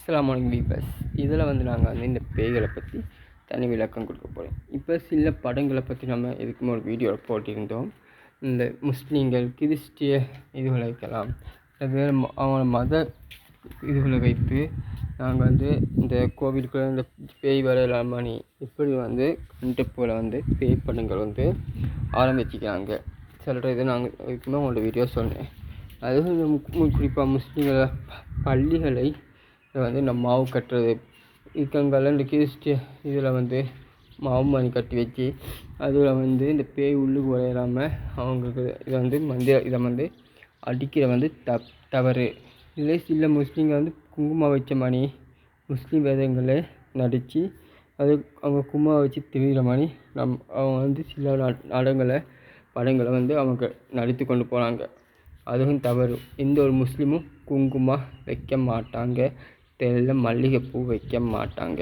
அஸ்ஸலாமு அலைக்கும் வீவர்ஸ். இதில் நாங்கள் இந்த பேய்களை பற்றி தனி விளக்கம் கொடுக்க போகிறோம். இப்போ சில படங்களை பற்றி நம்ம இதுக்கு ஒரு வீடியோவில் போட்டிருந்தோம். இந்த முஸ்லீம்கள் கிறிஸ்டிய இதுகளை வைக்கலாம், வேறு அவங்களோட மத இதுகளை வைத்து நாங்கள் இந்த கோவிலுக்குள்ள இந்த பேய் வரையலாமணி இப்படி கண்டெப்போல் பேய் படங்கள் ஆரம்பிச்சிக்கிறாங்க. சில இது நாங்கள் இதுக்குமே உங்களோட வீடியோ சொன்னேன். அதுவும் குறிப்பாக முஸ்லீம்களை பள்ளிகளை இந்த மாவு கட்டுறது இக்கங்கள்லாம் இந்த கிறிஸ்டிய இதில் மாவு மணி கட்டி வச்சு அதில் இந்த பேய் உள்ளுக்கு வரையிடாமல் அவங்களுக்கு இதை அடிக்கிற தவறு. இல்லை சில முஸ்லீம்கள் குங்குமம் வச்ச மணி முஸ்லீம் வேதங்களை நடித்து அது அவங்க குங்குமம் வச்சு திரிகிற மாதிரி அவங்க சில படங்களை அவங்க நடித்து கொண்டு போகிறாங்க. அதுவும் தவறு. எந்த ஒரு முஸ்லீமும் குங்குமம் வைக்க மாட்டாங்க, தேவையில்ல மல்லிகைப்பூ வைக்க மாட்டாங்க.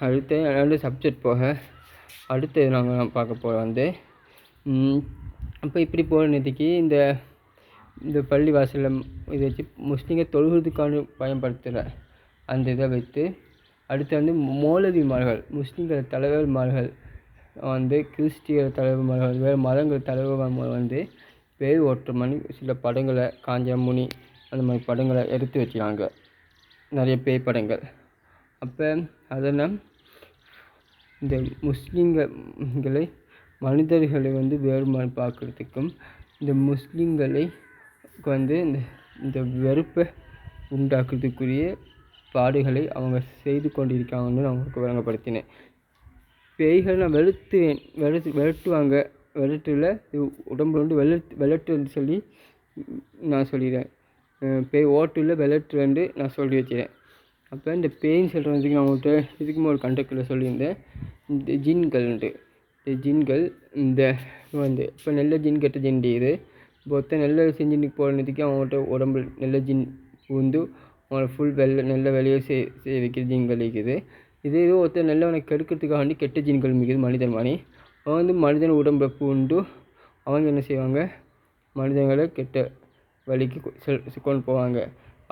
அடுத்த சப்ஜெக்ட் போக அடுத்தது நாங்கள் பார்க்க போகிற அப்போ இப்படி போகிற நேற்றுக்கு இந்த பள்ளி வாசலில் இதை வச்சு முஸ்லீம்கள் தொழுகிறதுக்கான பயன்படுத்துகிற அந்த இதை வைத்து அடுத்து மௌலவிமார்கள் முஸ்லீம்கள் தலைவர்மார்கள் கிறிஸ்டிய தலைவர்மார்கள் வேறு மதங்கள் தலைவர்மார்கள் பேய் ஓட்டுற மாதிரி சில படங்களை காஞ்ச முனி அந்த மாதிரி படங்களை எடுத்து வச்சுக்காங்க, நிறைய பேய் படங்கள். அப்போ அதெல்லாம் இந்த முஸ்லீம்களை மனிதர்களை வேறுபாடு பார்க்குறதுக்கும் இந்த முஸ்லீம்களை இந்த வெறுப்பை உண்டாக்குறதுக்குரிய பாடுகளை அவங்க செய்து கொண்டிருக்காங்கன்னு நான் உங்களுக்கு விளங்கப்படுத்தினேன். பேய்கள் நான் விரட்டுவாங்க, விரட்டில் உடம்பு விளட்டுன்னு சொல்லி நான் சொல்லிடுறேன். பேய் ஓட்டுல விளட்டுன்னு நான் சொல்லி வச்சுறேன். அப்போ இந்த பேய்ன்னு சொல்கிறதுக்கு நான் உங்கள்கிட்ட இதுக்குமே ஒரு கண்டக்டில் சொல்லியிருந்தேன். இந்த ஜின்கள் இப்போ நல்ல ஜின் கெட்ட ஜின் இது இப்போ நல்ல செஞ்சுட்டு போகிறதுக்கு அவங்கள்ட்ட உடம்பு நல்ல ஜின் பூந்து அவங்கள ஃபுல் நல்ல வேலையை செய்ய வைக்கிற ஜின்கள் இருக்குது. இதே ஒருத்தர் நல்லவனை கெடுக்கிறதுக்காக கெட்ட ஜின்கள் மிகுது மனிதன் மாதிரி. அவன் மனிதன் உடம்பை பூண்டு அவங்க என்ன செய்வாங்க, மனிதர்களை கெட்ட வழிக்கு கொண்டு போவாங்க.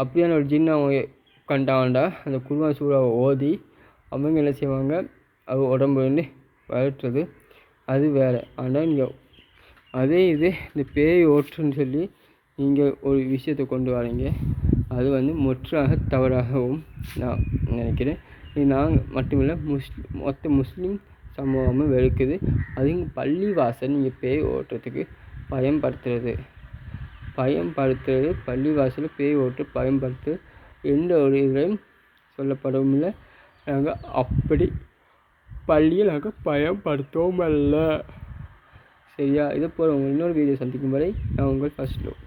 அப்படியான ஒரு ஜின்னை அவங்க கண்டாண்டா அந்த குர்ஆன் சூறாவை ஓதி அவங்க என்ன செய்வாங்க, அது உடம்பு வளர்த்துறது அது வேறு. ஆனால் நீங்கள் அதே இது இந்த பேய் ஓட்டுன்னு சொல்லி நீங்கள் ஒரு விஷயத்தை கொண்டு வரீங்க, அது முற்றாக தவறாகவும் நான் நினைக்கிறேன். இது நாங்கள் மட்டுமில்லை மொத்த முஸ்லீம் சமூகமும் வெறுக்குது. அதுவும் பள்ளி வாசல் நீங்கள் பேய் ஓட்டுறதுக்கு பயன்படுத்துறது பள்ளி வாசலில் பேய் ஓட்டு பயன்படுத்து எந்த ஒரு இதையும் சொல்லப்படவும் இல்லை. நாங்கள் அப்படி பள்ளியில் நாங்கள் பயன்படுத்தவும் இல்லை. சரியா? இதை போல் உங்கள் இன்னொரு வீடியோ சந்திக்கும் வரை நான் உங்கள் ஃபர்ஸ்ட் லவ்.